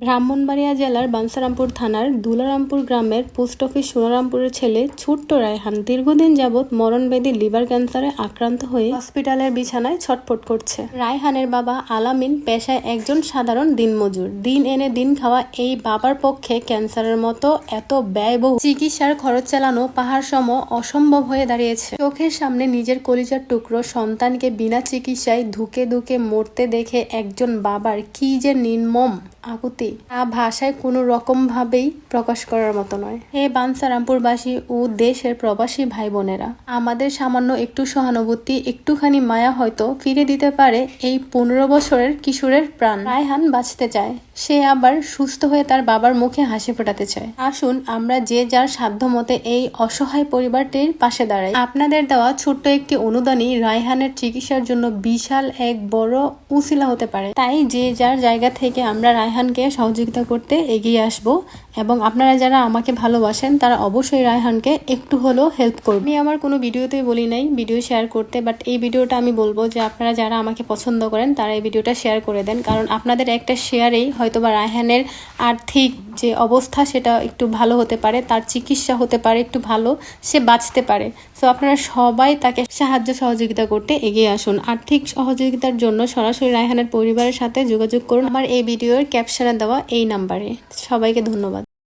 ব্রাহ্মণবাড়িয়া জেলার বাঞ্ছারামপুর থানার দুলারামপুর গ্রামের পোস্ট অফিস সোনারামপুরের ছেলে ছোট্ট রায়হান দীর্ঘদিন যাবৎ মরণব্যাধি লিভার ক্যান্সারে আক্রান্ত হয়ে হসপিটালের বিছানায় ছটফট করছে। রায়হানের বাবা আলামিন পেশায় একজন সাধারণ দিনমজুর। দিন এনে দিন খাওয়া এই বাবার পক্ষে ক্যান্সারের মতো এত ব্যয়বহুল চিকিৎসার খরচ চালানো পাহাড় সম অসম্ভব হয়ে দাঁড়িয়েছে। চোখের সামনে নিজের কলিজার টুকরো সন্তানকে বিনা চিকিৎসায় ধুকে ধুকে মরতে দেখে একজন বাবার কি যে নির্মম আকুতি ভাষায় কোনো রকম ভাবেই প্রকাশ করার মতো নয়। হে বাঞ্ছারামপুরবাসী ও দেশের প্রবাসী ভাই বোনেরা, আমাদের সামান্য একটু সহানুভূতি, একটুখানি মায়া হয়তো ফিরে দিতে পারে এই 15 বছরের কিশোরের প্রাণ। রায়হান বাঁচতে চায়, সে আবার সুস্থ হয়ে তার বাবার মুখে হাসি ফোটাতে চায়। আসুন আমরা যে যার সাধ্য মতে এই অসহায় পরিবারটির পাশে দাঁড়াই। আপনাদের দেওয়া ছোট্ট একটি অনুদানই রায়হানের চিকিৎসার জন্য বিশাল এক বড় উসিলা হতে পারে। তাই যে যার জায়গা থেকে আমরা রায়হানকে সহযোগিতা করতে এগিয়ে আসব এবং আপনারা যারা আমাকে ভালোবাসেন তারা অবশ্যই রায়হানকে একটু হলেও হেল্প করবেন। আমি আমার কোনো ভিডিওতে বলি নাই ভিডিও শেয়ার করতে, বাট এই ভিডিওটা আমি বলবো যে আপনারা যারা আমাকে পছন্দ করেন তারা এই ভিডিওটা শেয়ার করে দেন, কারণ আপনাদের একটা শেয়ারেই হয়তোবা রায়হানের আর্থিক যে অবস্থা সেটা একটু ভালো হতে পারে, তার চিকিৎসা হতে পারে একটু ভালো, সে বাঁচতে পারে। সো আপনারা সবাই তাকে সাহায্য সহযোগিতা করতে এগিয়ে আসুন। আর্থিক সহযোগিতার জন্য সরাসরি রায়হানের পরিবারের সাথে যোগাযোগ করুন আমার এই ভিডিওর ক্যাপশনে দেওয়া এই নাম্বারে। সবাইকে ধন্যবাদ।